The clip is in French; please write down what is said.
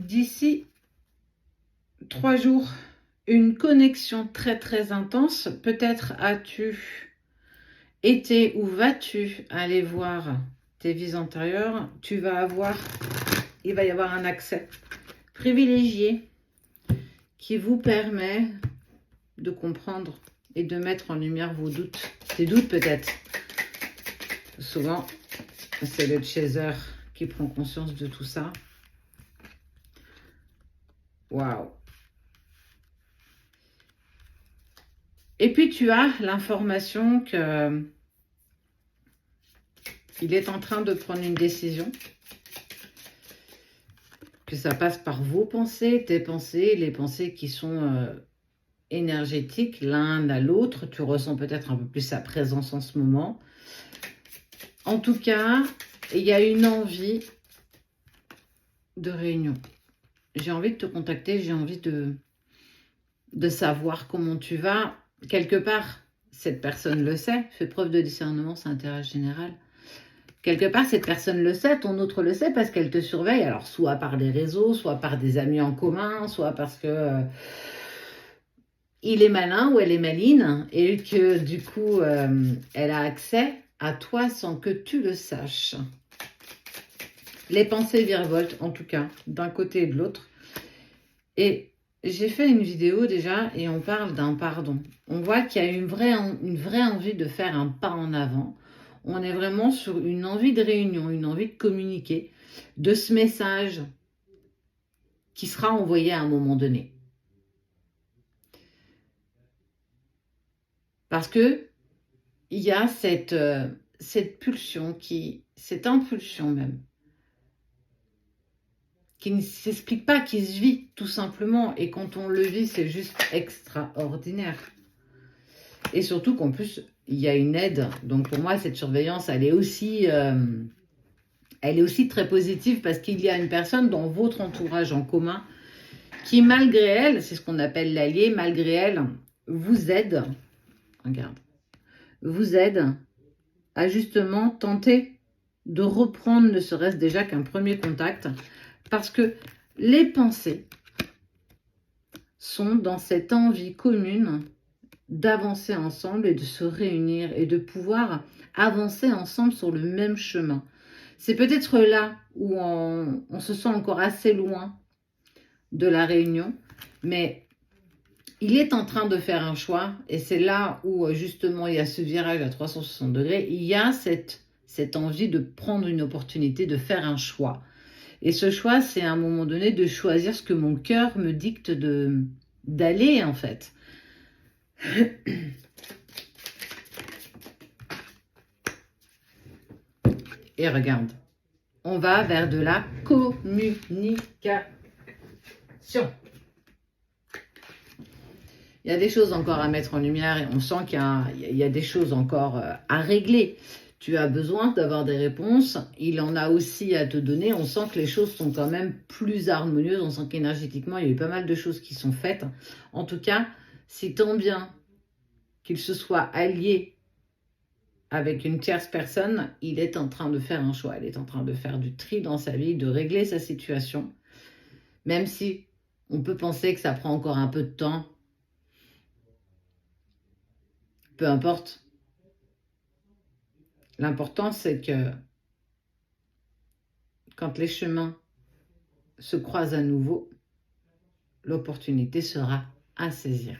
d'ici 3 jours, une connexion très très intense. Peut-être as-tu été ou vas-tu aller voir tes vies antérieures. Il va y avoir un accès privilégié qui vous permet de comprendre et de mettre en lumière vos doutes. Tes doutes peut-être. Souvent, c'est le chaser qui prend conscience de tout ça. Waouh! Et puis tu as l'information que il est en train de prendre une décision. Que ça passe par vos pensées, tes pensées, les pensées qui sont énergétiques l'un à l'autre. Tu ressens peut-être un peu plus sa présence en ce moment. En tout cas, il y a une envie de réunion. J'ai envie de te contacter, j'ai envie de savoir comment tu vas. Quelque part, cette personne le sait, fait preuve de discernement, c'est intérêt général. Quelque part, cette personne le sait, ton autre le sait parce qu'elle te surveille. Alors, soit par des réseaux, soit par des amis en commun, soit parce que il est malin ou elle est maline et que du coup, elle a accès à toi sans que tu le saches. Les pensées virevoltent, en tout cas, d'un côté et de l'autre. Et j'ai fait une vidéo déjà et on parle d'un pardon. On voit qu'il y a une vraie envie de faire un pas en avant. On est vraiment sur une envie de réunion, une envie de communiquer, de ce message qui sera envoyé à un moment donné. Parce que il y a cette pulsion, cette impulsion même, qui ne s'explique pas, qui se vit tout simplement. Et quand on le vit, c'est juste extraordinaire. Et surtout qu'en plus, il y a une aide. Donc pour moi, cette surveillance, elle est aussi très positive parce qu'il y a une personne dans votre entourage en commun qui, malgré elle, c'est ce qu'on appelle l'allié, malgré elle, vous aide. Regarde. Vous aide à justement tenter de reprendre ne serait-ce déjà qu'un premier contact. Parce que les pensées sont dans cette envie commune d'avancer ensemble et de se réunir et de pouvoir avancer ensemble sur le même chemin. C'est peut-être là où on se sent encore assez loin de la réunion, mais il est en train de faire un choix et c'est là où justement il y a ce virage à 360 degrés, il y a cette envie de prendre une opportunité, de faire un choix. Et ce choix, c'est à un moment donné de choisir ce que mon cœur me dicte d'aller en fait. Et regarde, on va vers de la communication. Il y a des choses encore à mettre en lumière et on sent qu'il y a des choses encore à régler. Tu as besoin d'avoir des réponses. Il en a aussi à te donner. On sent que les choses sont quand même plus harmonieuses. On sent qu'énergétiquement, il y a eu pas mal de choses qui sont faites. En tout cas, c'est tant bien qu'il se soit allié avec une tierce personne, il est en train de faire un choix. Il est en train de faire du tri dans sa vie, de régler sa situation. Même si on peut penser que ça prend encore un peu de temps. Peu importe. L'important, c'est que quand les chemins se croisent à nouveau, l'opportunité sera à saisir.